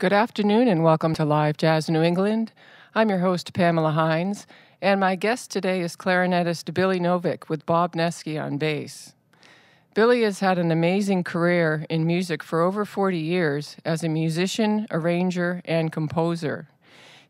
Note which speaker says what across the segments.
Speaker 1: Good afternoon and welcome to Live Jazz New England. I'm your host, Pamela Hines, and my guest today is clarinetist Billy Novick with Bob Nieske on bass. Billy has had an amazing career in music for over 40 years as a musician, arranger, and composer.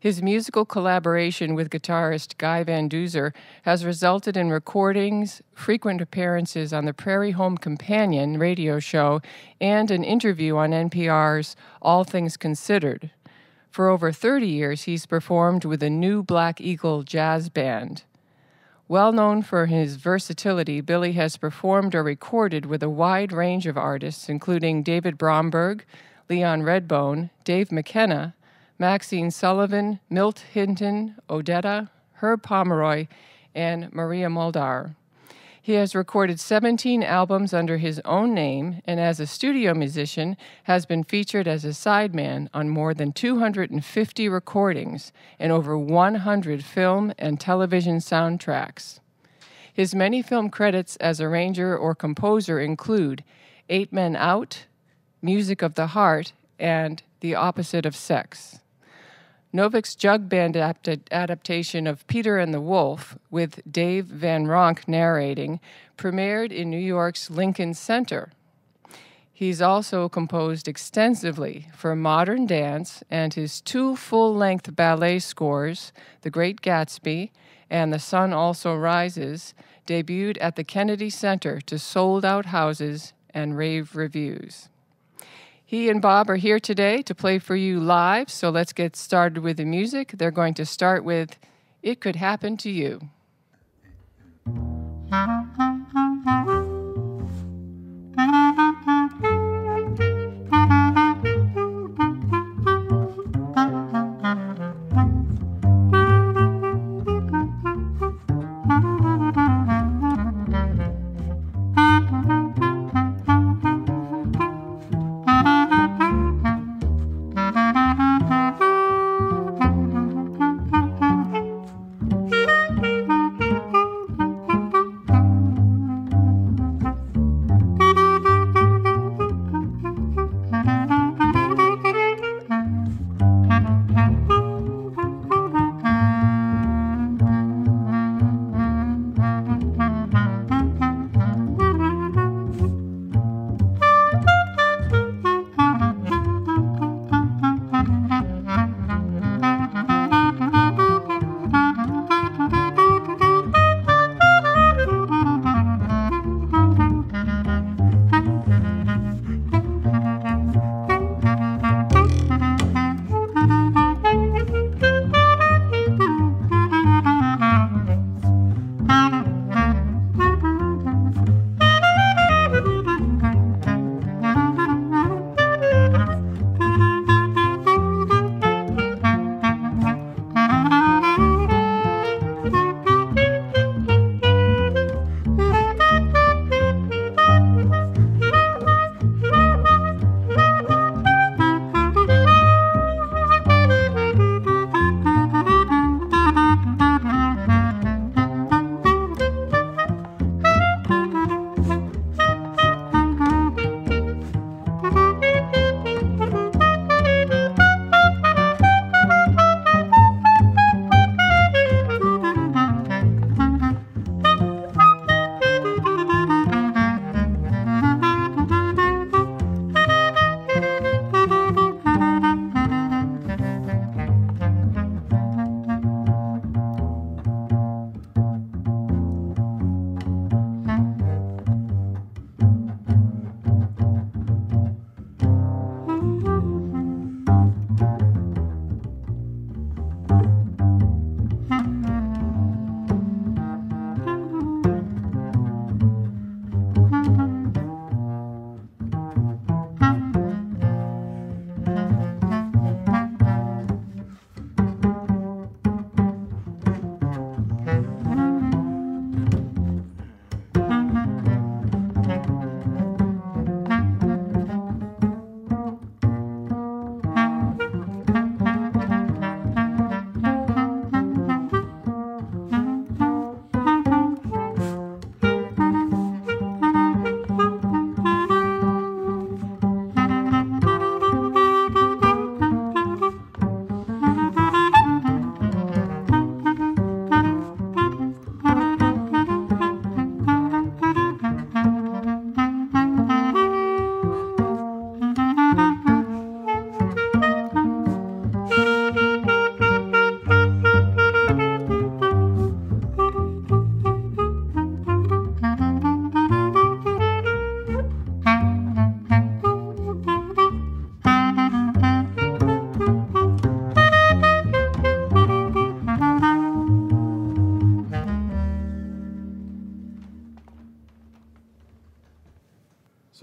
Speaker 1: His musical collaboration with guitarist Guy Van Duzer has resulted in recordings, frequent appearances on the Prairie Home Companion radio show, and an interview on NPR's All Things Considered. For over 30 years, he's performed with the New Black Eagle Jazz Band. Well known for his versatility, Billy has performed or recorded with a wide range of artists, including David Bromberg, Leon Redbone, Dave McKenna, Maxine Sullivan, Milt Hinton, Odetta, Herb Pomeroy, and Maria Muldaur. He has recorded 17 albums under his own name, and as a studio musician has been featured as a sideman on more than 250 recordings and over 100 film and television soundtracks. His many film credits as arranger or composer include 8 Men Out, Music of the Heart, and The Opposite of Sex. Novick's jug band adaptation of Peter and the Wolf, with Dave Van Ronk narrating, premiered in New York's Lincoln Center. He's also composed extensively for modern dance, and his 2 full-length ballet scores, The Great Gatsby and The Sun Also Rises, debuted at the Kennedy Center to sold-out houses and rave reviews. He and Bob are here today to play for you live, so let's get started with the music. They're going to start with It Could Happen to You.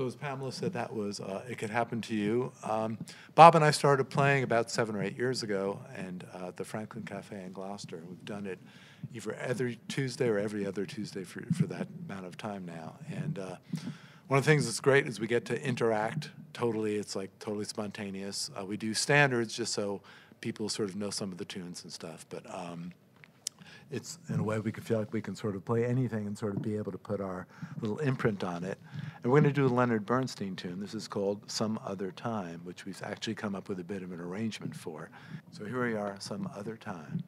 Speaker 2: So as Pamela said, that was It Could Happen to You. Bob and I started playing about 7 or 8 years ago, and at the Franklin Cafe in Gloucester. We've done it either every Tuesday or every other Tuesday for that amount of time now. And one of the things that's great is we get to interact totally. It's like totally spontaneous. We do standards just so people sort of know some of the tunes and stuff, but it's in a way we can feel like we can sort of play anything and sort of be able to put our little imprint on it. And we're going to do a Leonard Bernstein tune. This is called Some Other Time, which we've actually come up with a bit of an arrangement for. So here we are, Some Other Time.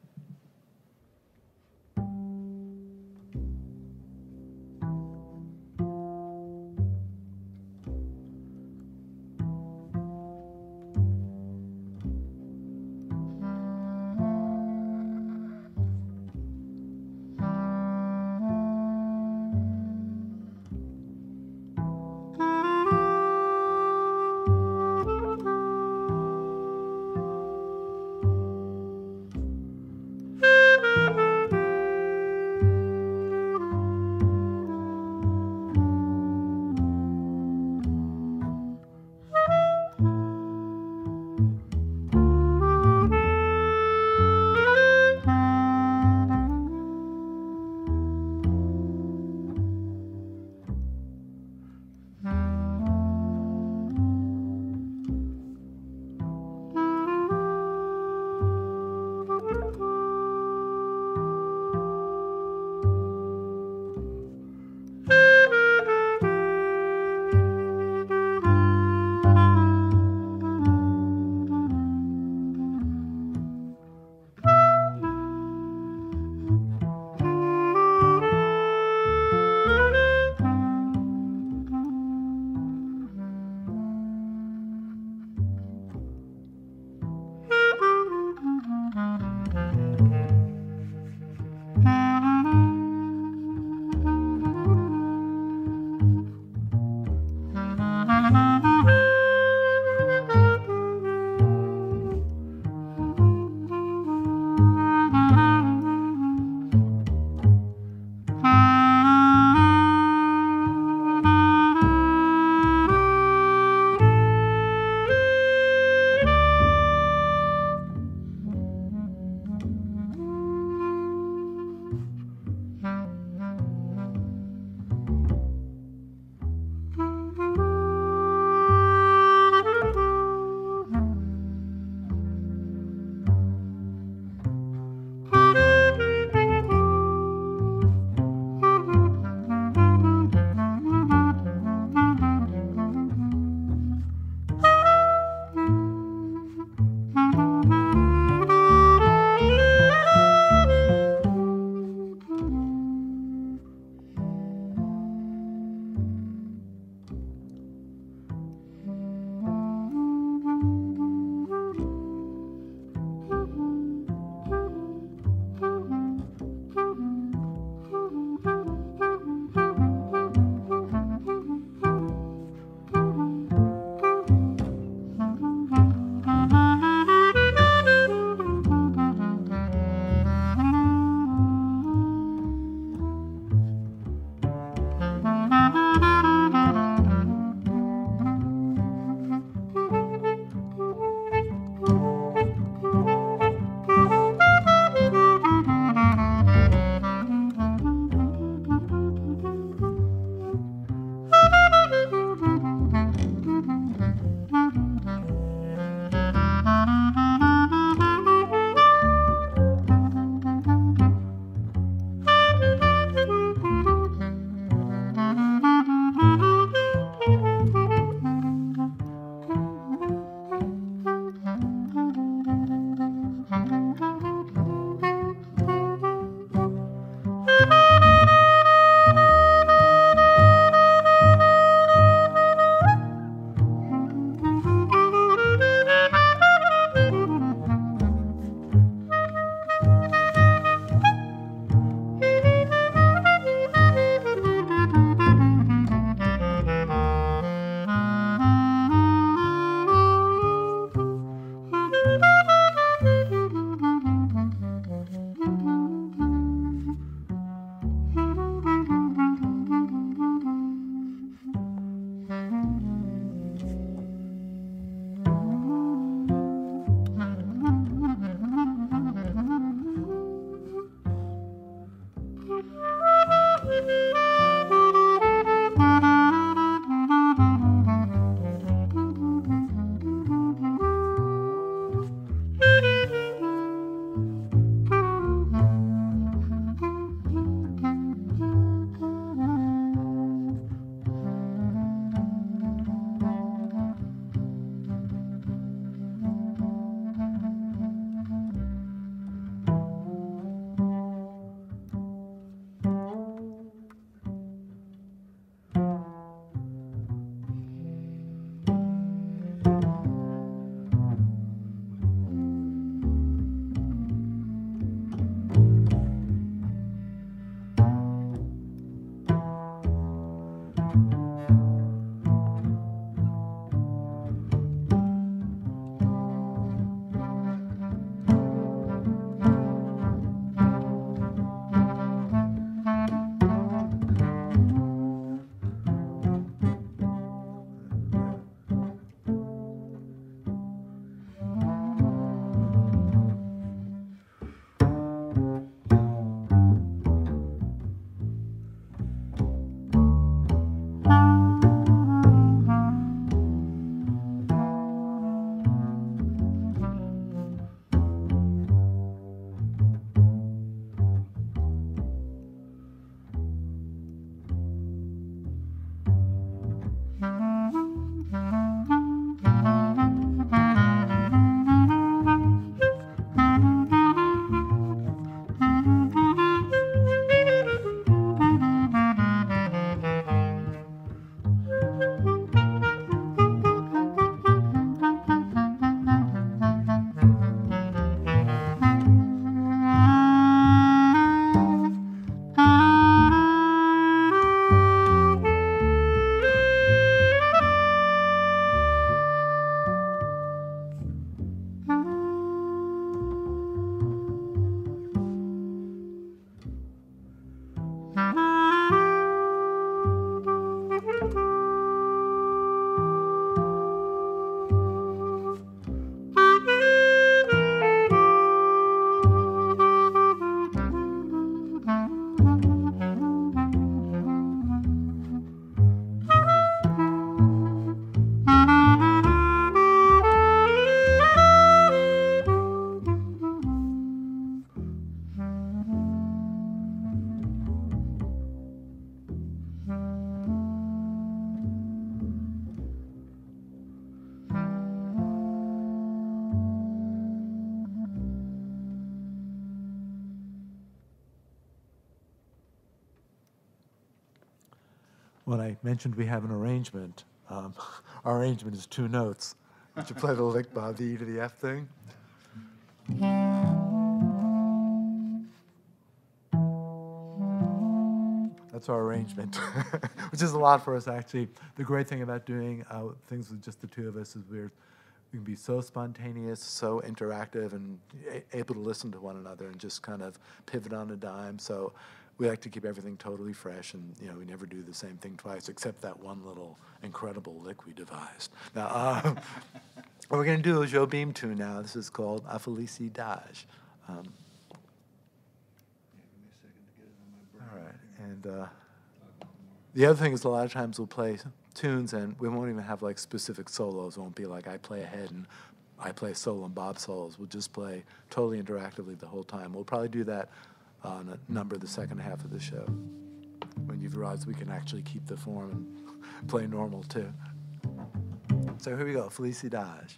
Speaker 2: when I mentioned we have an arrangement, our arrangement is 2 notes. Did you play the lick, Bob, the E to the F thing? That's our arrangement, which is a lot for us, actually. The great thing about doing things with just the 2 of us is we can be so spontaneous, so interactive, and able to listen to one another and just kind of pivot on a dime. So we like to keep everything totally fresh, and we never do the same thing twice, except that one little incredible lick we devised. Now, what we're going to do is Joe Beam tune now. This is called A Felicidade. All right, and the other thing is a lot of times we'll play tunes and we won't even have like specific solos. It won't be like I play ahead and I play solo and Bob solos. We'll just play totally interactively the whole time. We'll probably do that on a number of the second half of the show when you've realized we can actually keep the form and play normal too. So here we go, Felicidade.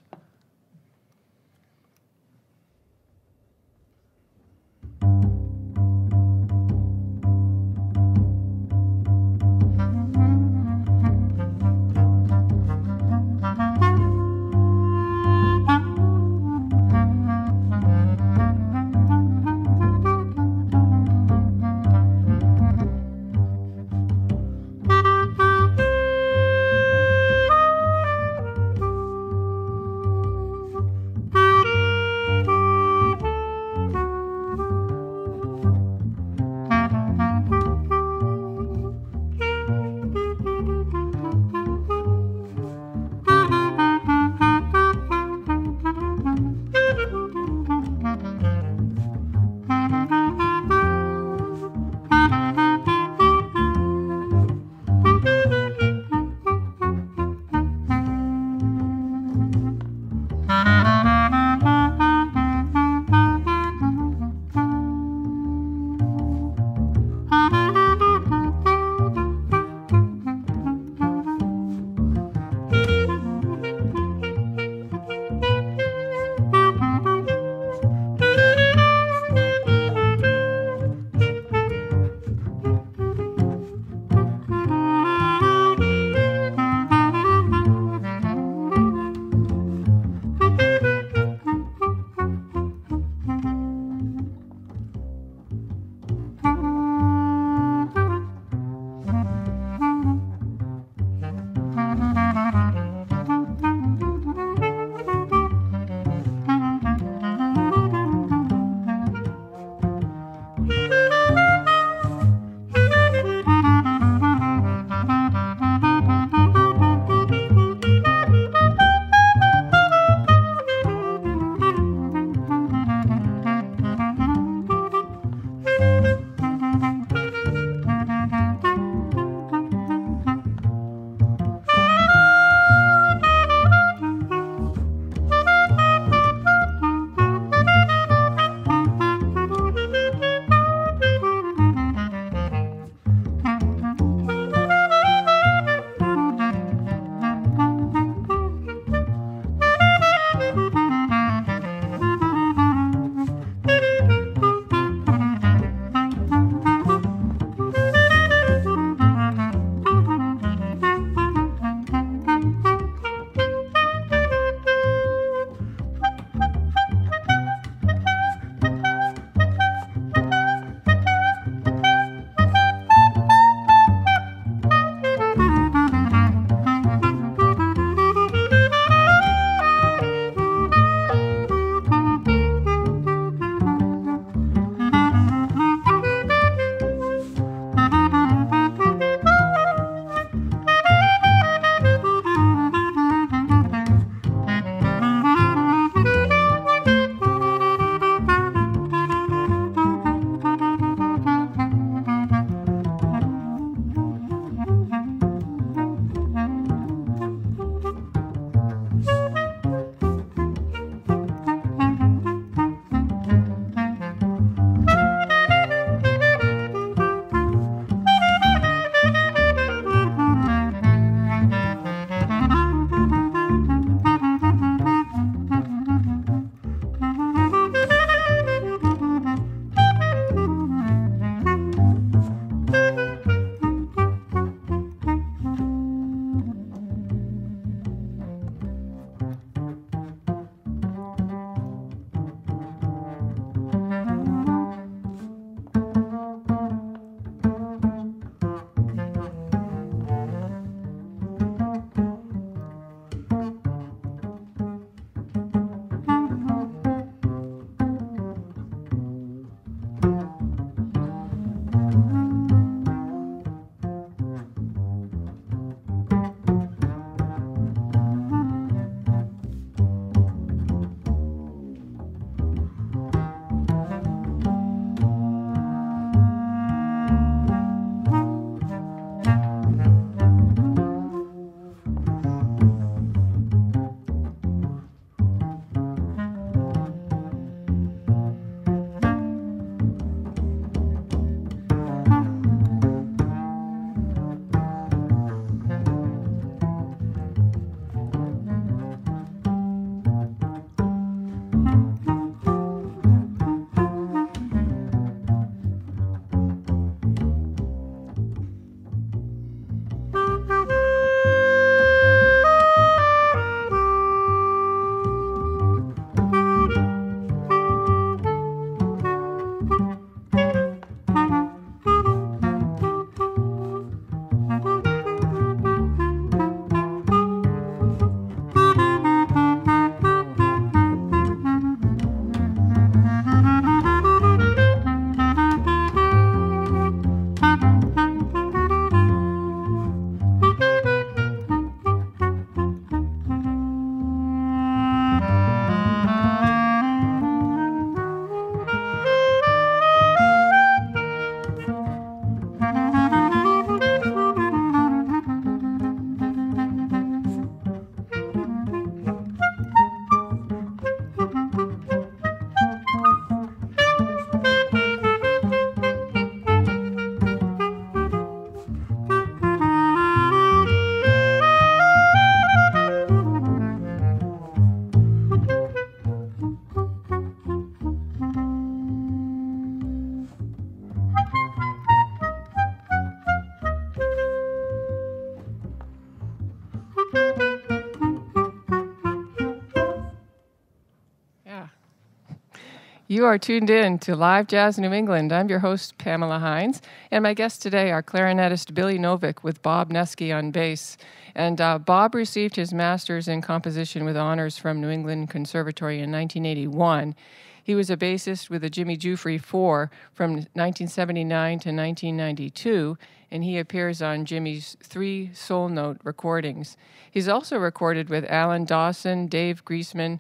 Speaker 1: You are tuned in to Live Jazz New England. I'm your host, Pamela Hines, and my guests today are clarinetist Billy Novick with Bob Nieske on bass. And Bob received his master's in composition with honors from New England Conservatory in 1981. He was a bassist with the Jimmy Giuffre 4 from 1979 to 1992, and he appears on Jimmy's 3 Soul Note recordings. He's also recorded with Alan Dawson, Dave Griesman,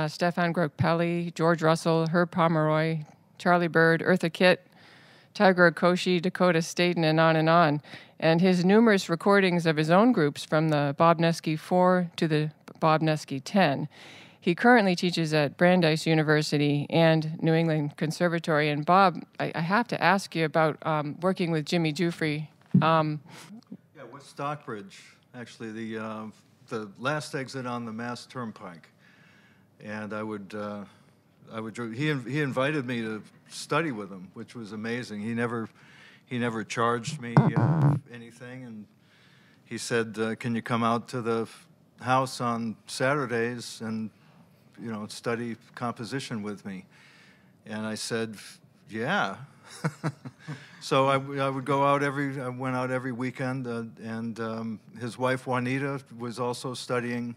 Speaker 1: Stefan Gropelli, George Russell, Herb Pomeroy, Charlie Bird, Eartha Kitt, Tiger Okoshi, Dakota Staten, and on and on. And his numerous recordings of his own groups from the Bob Nieske 4 to the Bob Nieske 10. He currently teaches at Brandeis University and New England Conservatory. And Bob, I have to ask you about working with Jimmy Giuffre.
Speaker 3: With Stockbridge, actually, the last exit on the Mass Turnpike. And he invited me to study with him, which was amazing. He never charged me anything, and he said, "Can you come out to the house on Saturdays and study composition with me?" And I said, "Yeah." So I would go out I went out every weekend, and his wife Juanita was also studying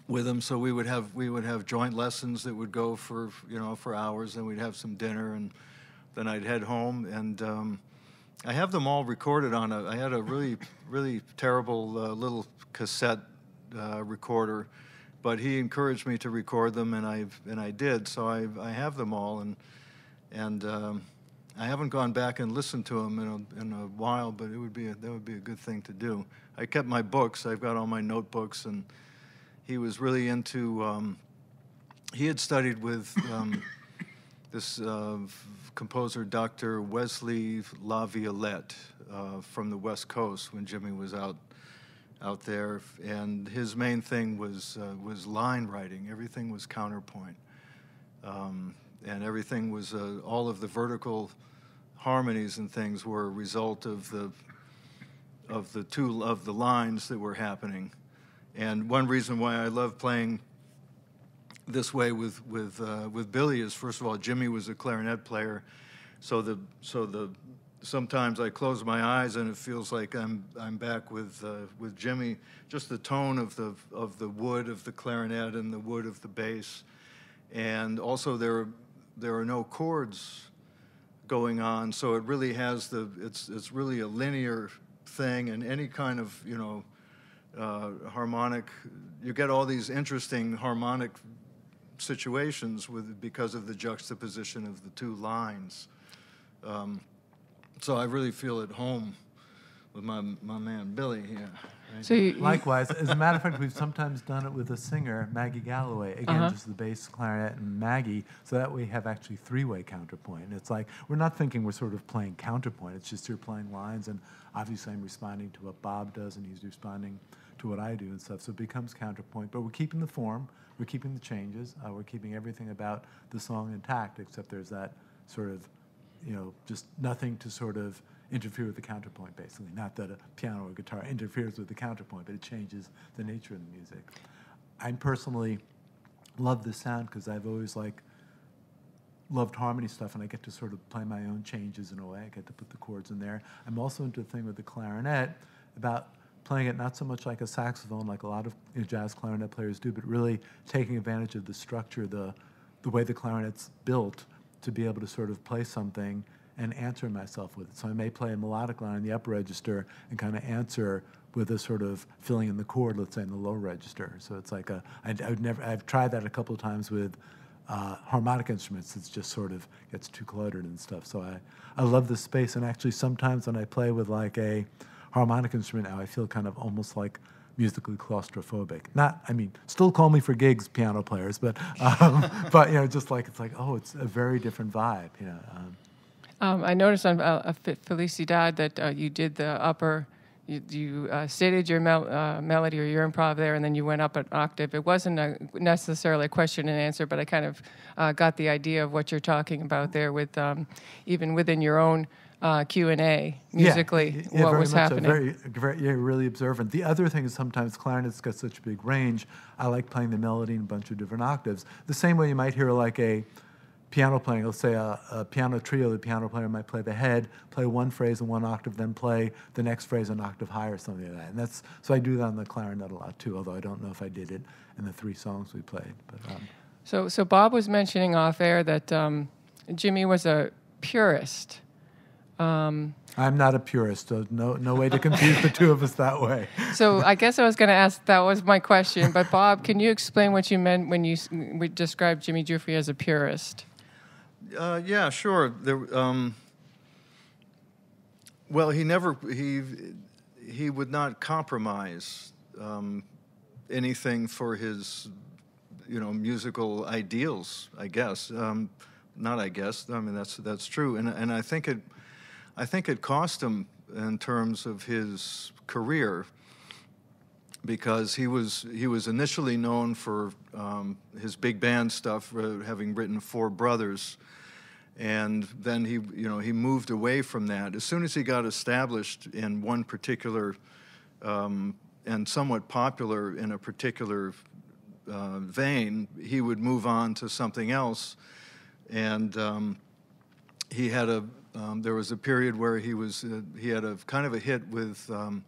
Speaker 3: with him, so we would have joint lessons that would go for hours, and we'd have some dinner, and then I'd head home, and I have them all recorded on I had a really terrible little cassette recorder, but he encouraged me to record them, and I did, so I have them all, and I haven't gone back and listened to them in a while, but that would be a good thing to do. I kept my books. I've got all my notebooks, and he was really into, he had studied with this composer, Dr. Wesley LaViolette, from the West Coast when Jimmy was out there. And his main thing was line writing. Everything was counterpoint. And everything was, all of the vertical harmonies and things were a result of the lines that were happening. And one reason why I love playing this way with Billy is, first of all, Jimmy was a clarinet player, so sometimes I close my eyes and it feels like I'm back with Jimmy. Just the tone of the wood of the clarinet and the wood of the bass, and also there are no chords going on, so it really has it's really a linear thing, and any kind of harmonic, you get all these interesting harmonic situations because of the juxtaposition of the two lines. So I really feel at home with my man Billy here. Right?
Speaker 1: So
Speaker 2: Likewise, as a matter of fact, we've sometimes done it with a singer, Maggie Galloway. Again, just the bass, clarinet, and Maggie, so that we have actually 3-way counterpoint. And it's like, we're not thinking we're sort of playing counterpoint, it's just you're playing lines, and obviously I'm responding to what Bob does, and he's responding to what I do and stuff, so it becomes counterpoint. But we're keeping the form, we're keeping the changes, we're keeping everything about the song intact, except there's that sort of, just nothing to sort of interfere with the counterpoint, basically. Not that a piano or guitar interferes with the counterpoint, but it changes the nature of the music. I personally love this sound because I've always loved harmony stuff, and I get to sort of play my own changes in a way. I get to put the chords in there. I'm also into the thing with the clarinet about playing it not so much like a saxophone, like a lot of jazz clarinet players do, but really taking advantage of the structure, the way the clarinet's built, to be able to sort of play something and answer myself with it. So I may play a melodic line in the upper register and kind of answer with a sort of filling in the chord, let's say, in the low register. So it's like I've tried that a couple of times with harmonic instruments. It just sort of gets too cluttered and stuff. So I love this space, and actually sometimes when I play with like a harmonic instrument now, I feel kind of almost like musically claustrophobic. Still call me for gigs, piano players, but just like it's a very different vibe.
Speaker 1: I noticed on Felicidad that you did the upper, you stated your melody or your improv there, and then you went up an octave. It wasn't necessarily a question and answer, but I kind of got the idea of what you're talking about there with even within your own Q&A musically, what was happening.
Speaker 2: Very really observant. The other thing is sometimes clarinets get such a big range. I like playing the melody in a bunch of different octaves. The same way you might hear like a piano playing, let's say a piano trio, the piano player might play the head, play one phrase in one octave, then play the next phrase an octave higher, something like that. And so I do that on the clarinet a lot too, although I don't know if I did it in the 3 songs we played. But
Speaker 1: So Bob was mentioning off air that Jimmy was a purist.
Speaker 2: I'm not a purist, so no way to confuse the two of us that way.
Speaker 1: So I guess I was going to ask, that was my question, but Bob, can you explain what you meant when you described Jimmy Giuffre as a purist?
Speaker 3: Yeah, sure. Well, he would not compromise anything for his, musical ideals, I guess. Not I guess. I mean, that's true, and I think it cost him in terms of his career, because he was initially known for his big band stuff, having written 4 Brothers, and then he moved away from that. As soon as he got established in one particular and somewhat popular in a particular vein, he would move on to something else, and he had there was a period where he had a kind of a hit with a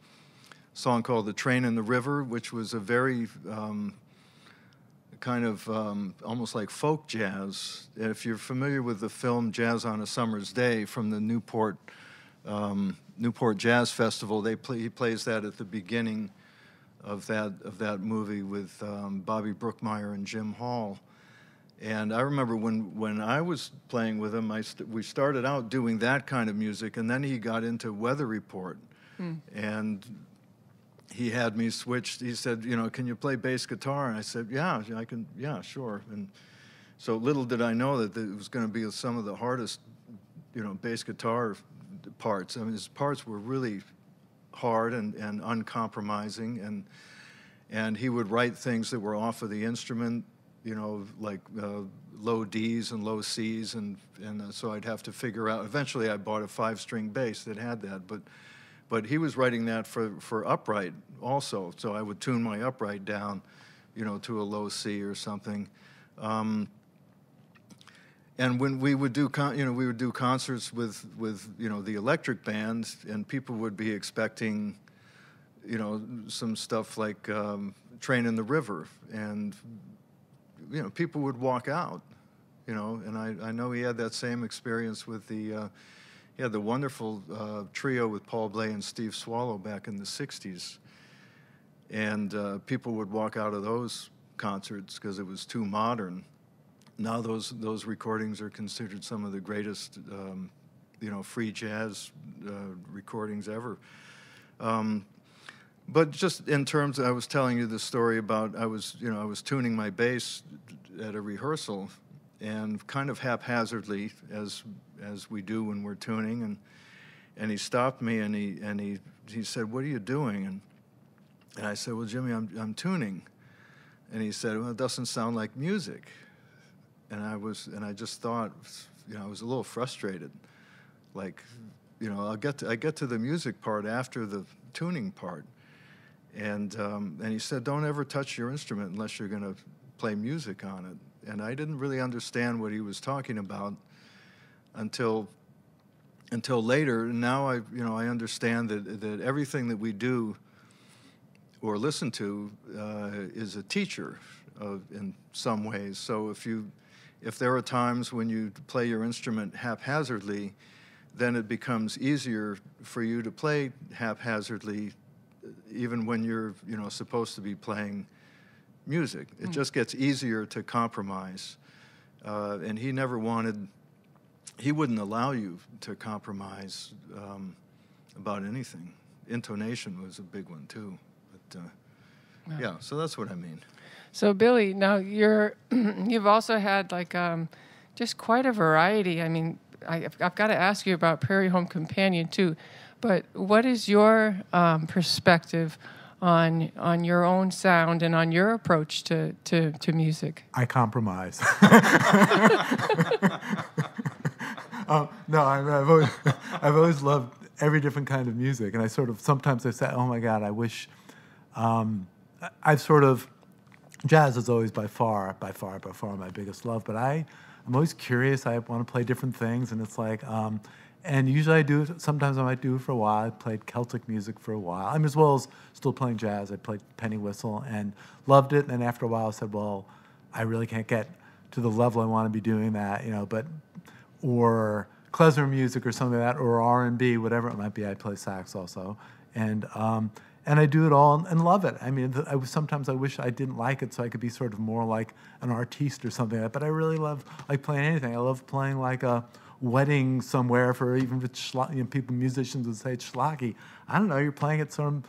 Speaker 3: song called "The Train in the River," which was a very kind of almost like folk jazz. If you're familiar with the film "Jazz on a Summer's Day" from the Newport Jazz Festival, he plays that at the beginning of that movie with Bobby Brookmeyer and Jim Hall. And I remember when I was playing with him, we started out doing that kind of music, and then he got into Weather Report. And he had me switched. He said, can you play bass guitar? And I said, yeah, I can, yeah, sure. And so little did I know that it was going to be some of the hardest, bass guitar parts. I mean, his parts were really hard and uncompromising, and he would write things that were off of the instrument, like low Ds and low Cs, and so I'd have to figure out. Eventually, I bought a 5-string bass that had that, but he was writing that for upright also. So I would tune my upright down, to a low C or something. And when we would do concerts with the electric band, and people would be expecting, some stuff like Train in the River, and people would walk out, and I know he had that same experience with he had the wonderful trio with Paul Bley and Steve Swallow back in the 60s, and people would walk out of those concerts because it was too modern. Now those recordings are considered some of the greatest, free jazz recordings ever. But just in terms, I was telling you the story about I was tuning my bass at a rehearsal, and kind of haphazardly as we do when we're tuning, and he stopped me and he said, "What are you doing?" And I said, "Well, Jimmy, I'm tuning." And he said, "Well, it doesn't sound like music." And I just thought, I was a little frustrated, like, I get to the music part after the tuning part. And he said, "Don't ever touch your instrument unless you're going to play music on it." And I didn't really understand what he was talking about until later. And now I understand that everything that we do or listen to is a teacher in some ways. So if there are times when you play your instrument haphazardly, then it becomes easier for you to play haphazardly, even when you're supposed to be playing music. It just gets easier to compromise, and he wouldn't allow you to compromise about anything. Intonation was a big one too, but yeah, so that's what I mean.
Speaker 1: So Billy, now you've also had just quite a variety. I mean, I've got to ask you about Prairie Home Companion too, but what is your perspective on your own sound and on your approach to music?
Speaker 2: I compromise. No, I've always, I've always loved every different kind of music, and I sort of sometimes I say, oh my God, I wish. I've sort of jazz is always by far my biggest love. But I'm always curious. I want to play different things, and it's like, and usually I do. Sometimes I might do it for a while. I played Celtic music for a while. I'm as well as still playing jazz. I played penny whistle and loved it. And after a while, I said, well, I really can't get to the level I want to be doing that, but or klezmer music or something like that, or R&B, whatever it might be. I play sax also, and I do it all and love it. I mean, sometimes I wish I didn't like it so I could be sort of more like an artiste or something like that. But I really love like playing anything. I love playing like a wedding somewhere for even if it's people, musicians would say it's schlocky. I don't know. You're playing at some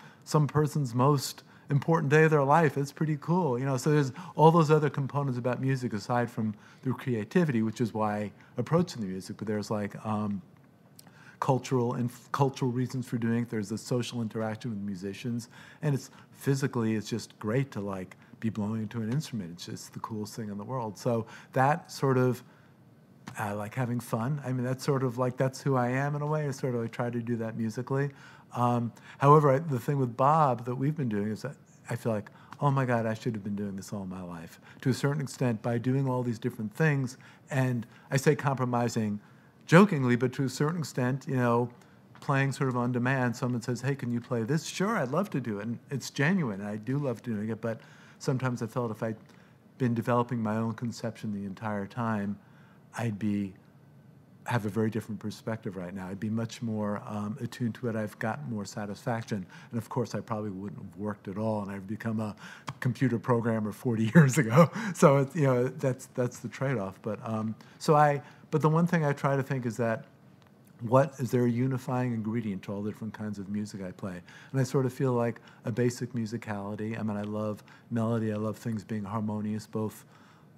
Speaker 2: person's most important day of their life. It's pretty cool, So there's all those other components about music aside from the creativity, which is why I approach the music. But there's like cultural reasons for doing it. There's the social interaction with musicians, and it's just great to like be blowing into an instrument. It's just the coolest thing in the world. So that sort of I like having fun. I mean, that's sort of like that's who I am in a way. I sort of like try to do that musically. However, the thing with Bob that we've been doing is that I feel like, oh my God, I should have been doing this all my life. To a certain extent, by doing all these different things, and I say compromising jokingly, but to a certain extent, playing sort of on demand. Someone says, hey, can you play this? Sure, I'd love to do it. And it's genuine. I do love doing it, but sometimes I felt if I'd been developing my own conception the entire time, I'd have a very different perspective right now. I'd be much more attuned to it. I've got more satisfaction. And of course, I probably wouldn't have worked at all, and I've become a computer programmer 40 years ago. So, that's the trade-off. But but the one thing I try to think is that is there a unifying ingredient to all the different kinds of music I play? And I sort of feel like a basic musicality. I mean, I love melody. I love things being harmonious, both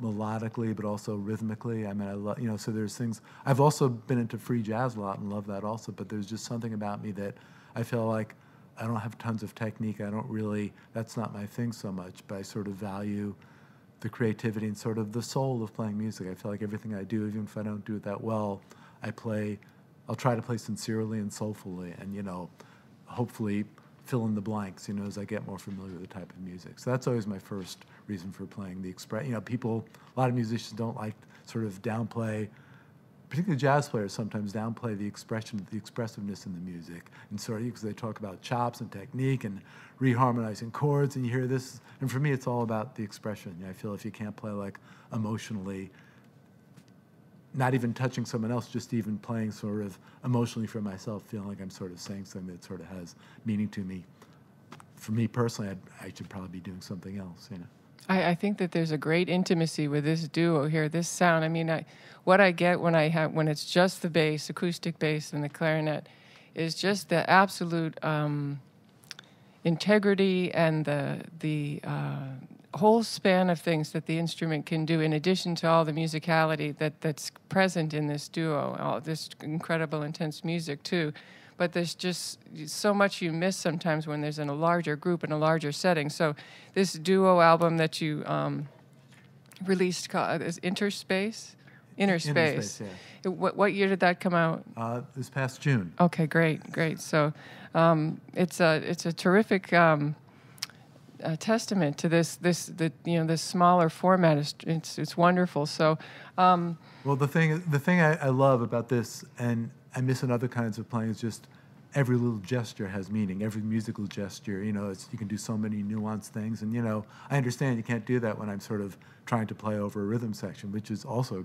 Speaker 2: melodically but also rhythmically. I mean, I love, so there's things. I've also been into free jazz a lot and love that also, but there's just something about me that I feel like I don't have tons of technique. That's not my thing so much, but I sort of value the creativity and sort of the soul of playing music. I feel like everything I do, even if I don't do it that well, I'll try to play sincerely and soulfully and, hopefully fill in the blanks, as I get more familiar with the type of music. So that's always my first reason for playing the express. A lot of musicians don't like sort of downplay, particularly jazz players sometimes downplay the expressiveness in the music, and sort of because they talk about chops and technique and reharmonizing chords, and you hear this. And for me, it's all about the expression. I feel if you can't play like emotionally, not even touching someone else, just even playing sort of emotionally for myself, feeling like I'm sort of saying something that sort of has meaning to me. For me personally, I should probably be doing something else,
Speaker 1: I think that there's a great intimacy with this duo here, this sound. I mean, what I get when it's just the bass, acoustic bass, and the clarinet, is just the absolute integrity and the whole span of things that the instrument can do, in addition to all the musicality that's present in this duo, all this incredible, intense music too. But there's just so much you miss sometimes when there's in a larger group, in a larger setting. So this duo album that you released is Interspace? Inner Space.
Speaker 2: Yeah.
Speaker 1: What year did that come out?
Speaker 2: This past June.
Speaker 1: Okay, great. So it's a terrific testament to this smaller format. It's wonderful. So,
Speaker 2: well, the thing I love about this, and I miss in other kinds of playing, is just every little gesture has meaning. Every musical gesture, you can do so many nuanced things, and I understand you can't do that when I'm sort of trying to play over a rhythm section, which is also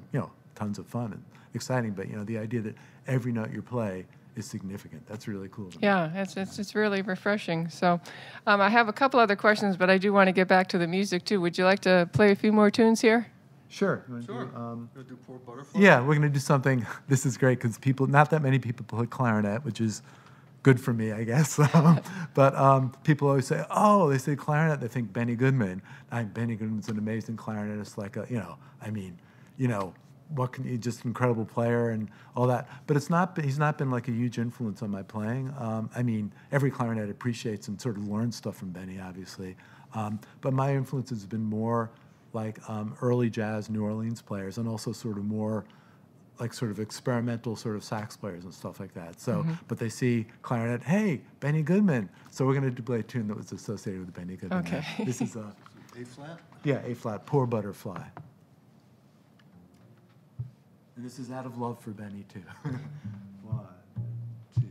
Speaker 2: tons of fun and exciting. But the idea that every note you play is significant. That's really cool.
Speaker 1: Yeah, it's really refreshing. So I have a couple other questions, but I do want to get back to the music too. Would you like to play a few more tunes here?
Speaker 2: Sure.
Speaker 3: Sure. Gonna do Poor Butterfly?
Speaker 2: Yeah, we're going to do something. This is great because not that many people play clarinet, which is good for me, I guess. But people always say, they say clarinet, they think Benny Goodman. Benny Goodman's an amazing clarinetist, like just an incredible player and all that. But he's not been like a huge influence on my playing. Every clarinet appreciates and sort of learns stuff from Benny, obviously. But my influence has been more like early jazz New Orleans players, and also sort of more like sort of experimental sort of sax players and stuff like that. So, but they see clarinet, hey, Benny Goodman. So we're going to play a tune that was associated with Benny Goodman.
Speaker 1: Okay.
Speaker 2: This is a
Speaker 3: A flat?
Speaker 2: yeah, A flat, Poor Butterfly. And this is out of love for Benny too. 1, 2.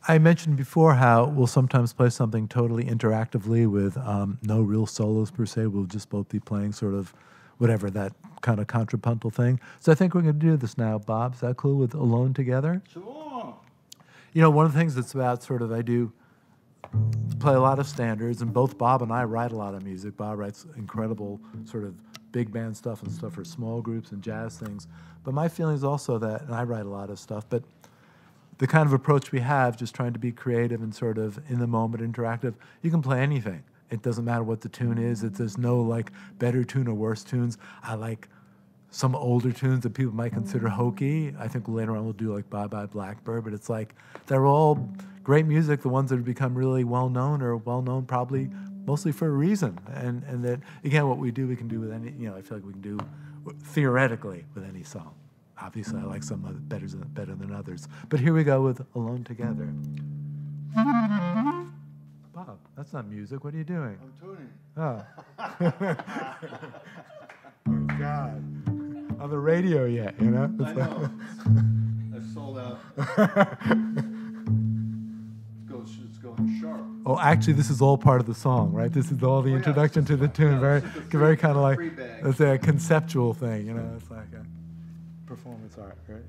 Speaker 2: I mentioned before how we'll sometimes play something totally interactively with no real solos per se. We'll just both be playing sort of whatever, that kind of contrapuntal thing. So I think we're going to do this now, Bob. Is that cool with Alone Together?
Speaker 3: Sure.
Speaker 2: You know, one of the things that's about sort of, I do play a lot of standards, and both Bob and I write a lot of music. Bob writes incredible sort of big band stuff and stuff for small groups and jazz things. But my feeling is also that, and I write a lot of stuff, but the kind of approach we have, just trying to be creative and sort of in the moment interactive, you can play anything. It doesn't matter what the tune is. There's no like better tune or worse tunes. I like some older tunes that people might consider hokey. I think later on we'll do like Bye Bye Blackbird, but it's like they're all great music. The ones that have become really well-known are well-known probably mostly for a reason. And that, again, what we do, we can do with any, you know, I feel like we can do theoretically with any song. Obviously, I like some of it better than others. But here we go with Alone Together. Bob, that's not music. What are you doing?
Speaker 3: I'm tuning.
Speaker 2: Oh. Oh, God. On the radio yet, you know?
Speaker 3: I know. I sold out. It's going sharp.
Speaker 2: Oh, actually, this is all part of the song, right? This is all the introduction to the tune. Very kind of like, let's say, a conceptual thing, you know? It's like a performance art, right?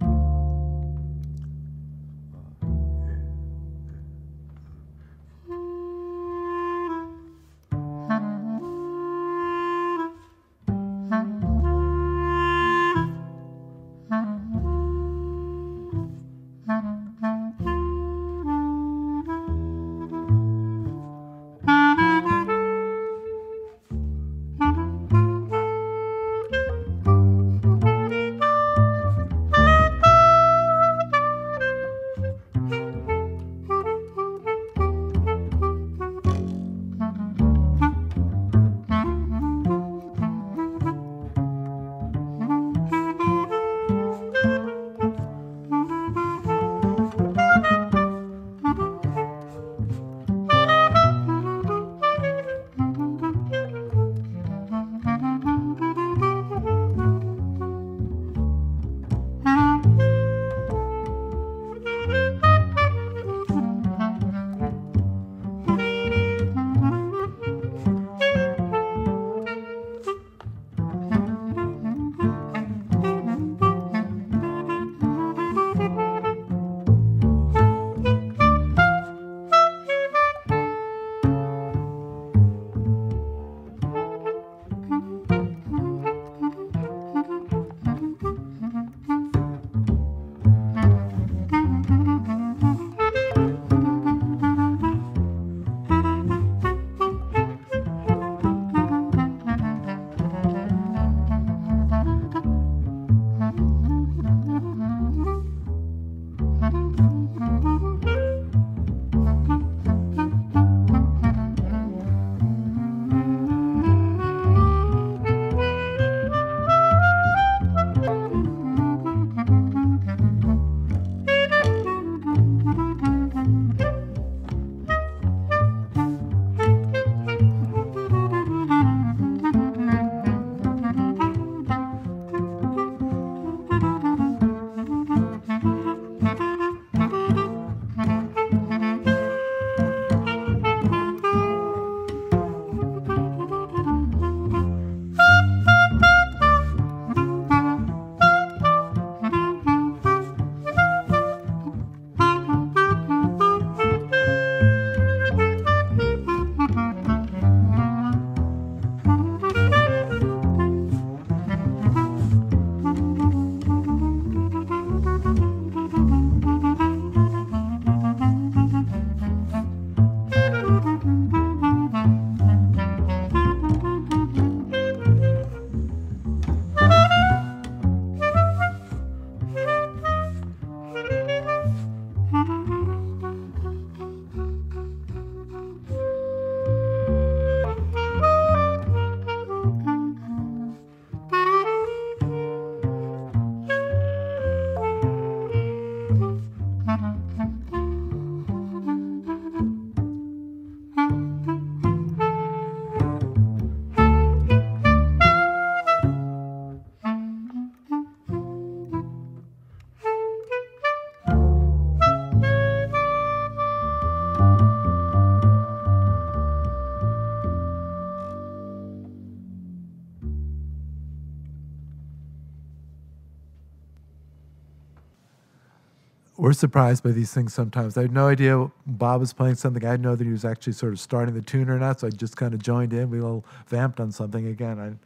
Speaker 2: we're surprised by these things sometimes. I had no idea Bob was playing something. I didn't know that he was actually sort of starting the tune or not, so I just kind of joined in. We all vamped on something again.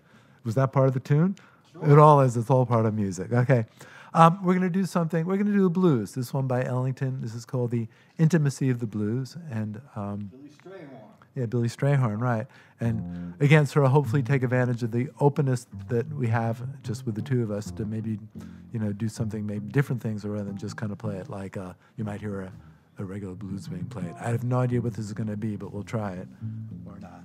Speaker 2: Was that part of the tune? Sure. It all is. It's all part of music. Okay. We're going to do something. We're going to do a blues. This one by Ellington. This is called The Intimacy of the Blues. And
Speaker 3: Billy Strayhorn.
Speaker 2: Yeah, Billy Strayhorn, right. And again, sort of hopefully take advantage of the openness that we have just with the two of us to maybe, do something, maybe different things rather than just kind of play it like you might hear a regular blues being played. I have no idea what this is going to be, but we'll try it or not.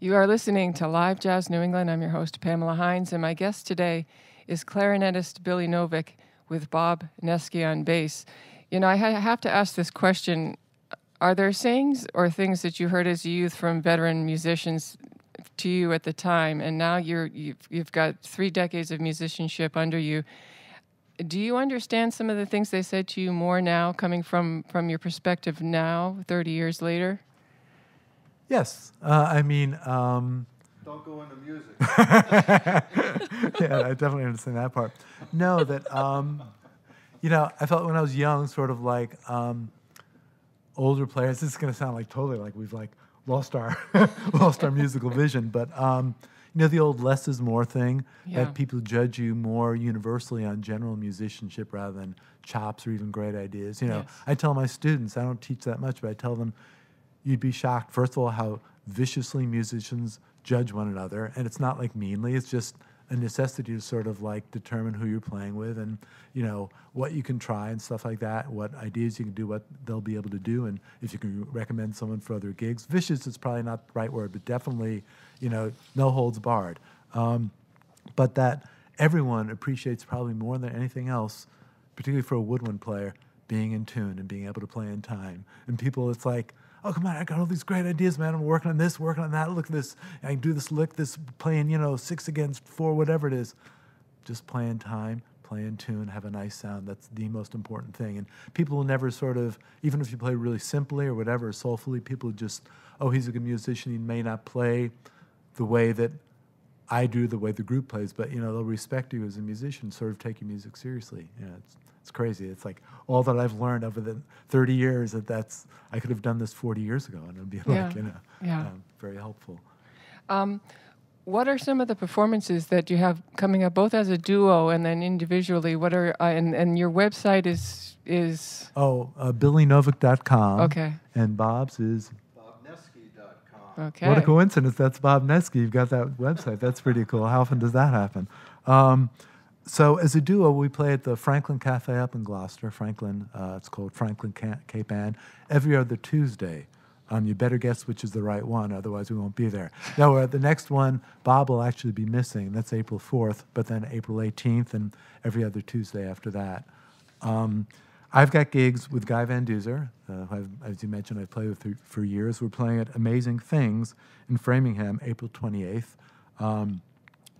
Speaker 1: You are listening to Live Jazz New England. I'm your host, Pamela Hines, and my guest today is clarinetist Billy Novick with Bob Nieske on bass. You know, I have to ask this question. Are there sayings or things that you heard as a youth from veteran musicians to you at the time, and now you've got 3 decades of musicianship under you? Do you understand some of the things they said to you more now, coming from your perspective now, 30 years later?
Speaker 2: Yes.
Speaker 3: Don't go into music.
Speaker 2: Yeah, I definitely understand that part. No, that, I felt when I was young, sort of like older players, this is going to sound like totally like we've like lost our musical vision, but the old less is more thing, that people judge you more universally on general musicianship rather than chops or even great ideas.
Speaker 1: Yes.
Speaker 2: I tell my students, I don't teach that much, but I tell them, you'd be shocked, first of all, how viciously musicians judge one another, and it's not like meanly, it's just a necessity to sort of like determine who you're playing with and, what you can try and stuff like that, what ideas you can do, what they'll be able to do, and if you can recommend someone for other gigs. Vicious is probably not the right word, but definitely, no holds barred. But that everyone appreciates probably more than anything else, particularly for a woodwind player, being in tune and being able to play in time. And people, it's like, oh, come on, I got all these great ideas, man. I'm working on this, working on that. Look at this. I can do this lick, this playing, 6 against 4, whatever it is. Just play in time, play in tune, have a nice sound. That's the most important thing. And people will never sort of, even if you play really simply or whatever, soulfully, people just, oh, he's a good musician. He may not play the way that I do, the way the group plays, but, they'll respect you as a musician, sort of take your music seriously. It's crazy. It's like all that I've learned over the 30 years I could have done this 40 years ago, and it would be very helpful.
Speaker 1: What are some of the performances that you have coming up, both as a duo and then individually? What are and your website is
Speaker 2: BillyNovick.com.
Speaker 1: Okay.
Speaker 2: And Bob's is
Speaker 3: BobNieske.com.
Speaker 1: Okay.
Speaker 2: What a coincidence! That's Bob Nieske. You've got that website. That's pretty cool. How often does that happen? So as a duo, we play at the Franklin Cafe up in Gloucester. Franklin, it's called Franklin Cape Ann, every other Tuesday. You better guess which is the right one, otherwise we won't be there. No, the next one, Bob will actually be missing. That's April 4th, but then April 18th and every other Tuesday after that. I've got gigs with Guy Van Duzer, who as you mentioned, I've played with for years. We're playing at Amazing Things in Framingham, April 28th.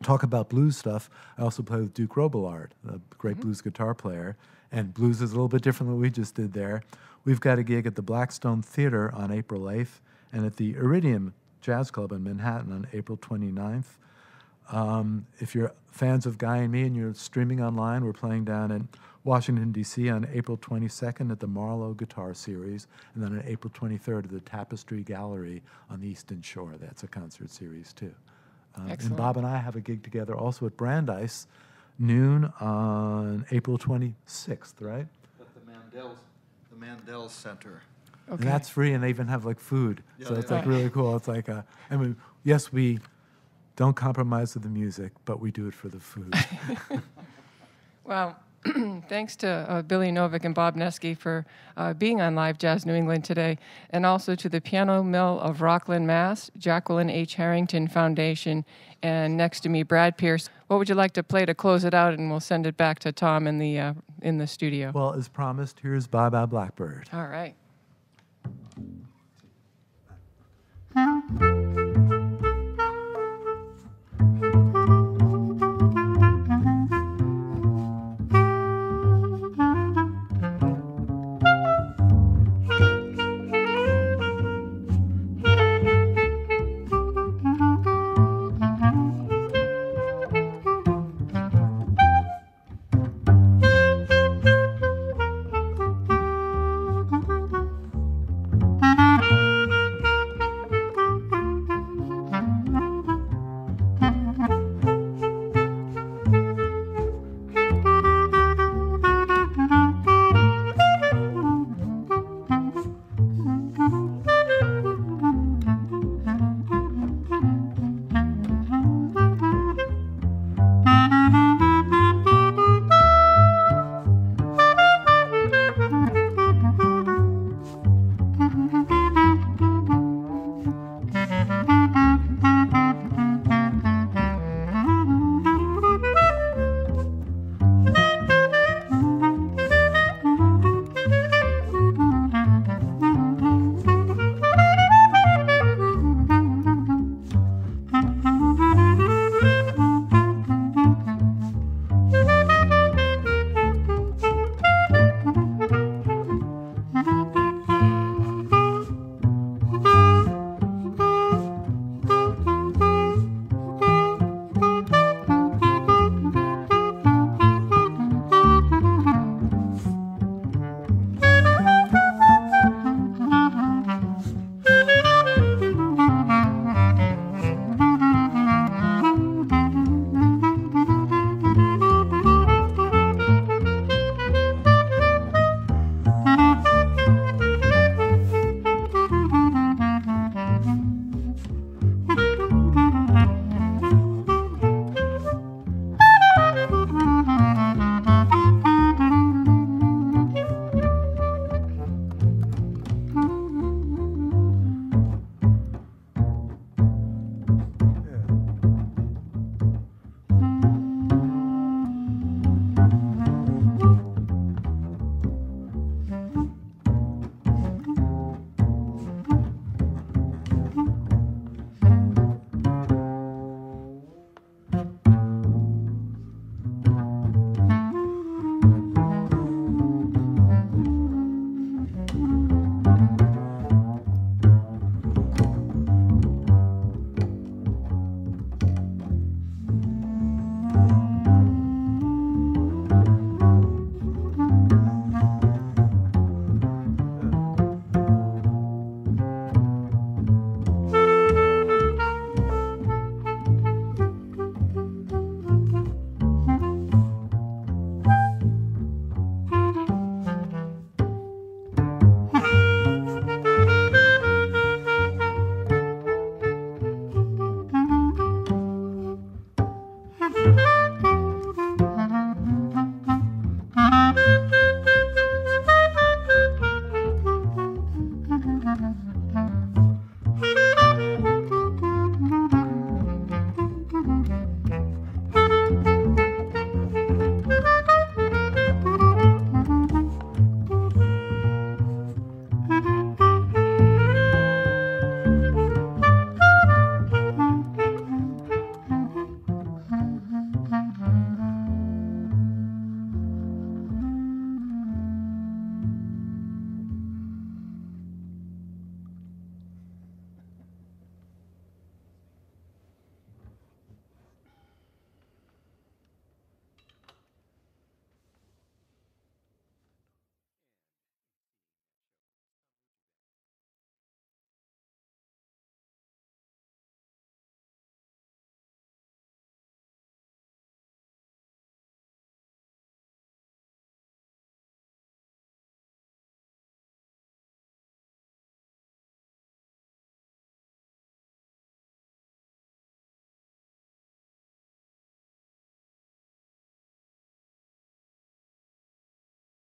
Speaker 2: Talk about blues stuff. I also play with Duke Robillard, a great blues guitar player, and blues is a little bit different than what we just did there. We've got a gig at the Blackstone Theater on April 8th and at the Iridium Jazz Club in Manhattan on April 29th. If you're fans of Guy and me and you're streaming online, we're playing down in Washington, D.C. on April 22nd at the Marlowe Guitar Series, and then on April 23rd at the Tapestry Gallery on the Eastern Shore. That's a concert series, too. And Bob and I have a gig together also at Brandeis, noon on April 26th, right?
Speaker 3: At the Mandel Center.
Speaker 1: Okay.
Speaker 2: And that's free, and they even have like food.
Speaker 3: Yeah,
Speaker 2: So it's
Speaker 3: yeah.
Speaker 2: like really cool. It's like, yes, we don't compromise with the music, but we do it for the food.
Speaker 1: Well, thanks to Billy Novick and Bob Nieske for being on Live Jazz New England today, and also to the Piano Mill of Rockland, Mass., Jacqueline H. Harrington Foundation, and next to me, Brad Pierce. What would you like to play to close it out, and we'll send it back to Tom in the studio?
Speaker 2: Well, as promised, here's Bye Bye Blackbird.
Speaker 1: All right.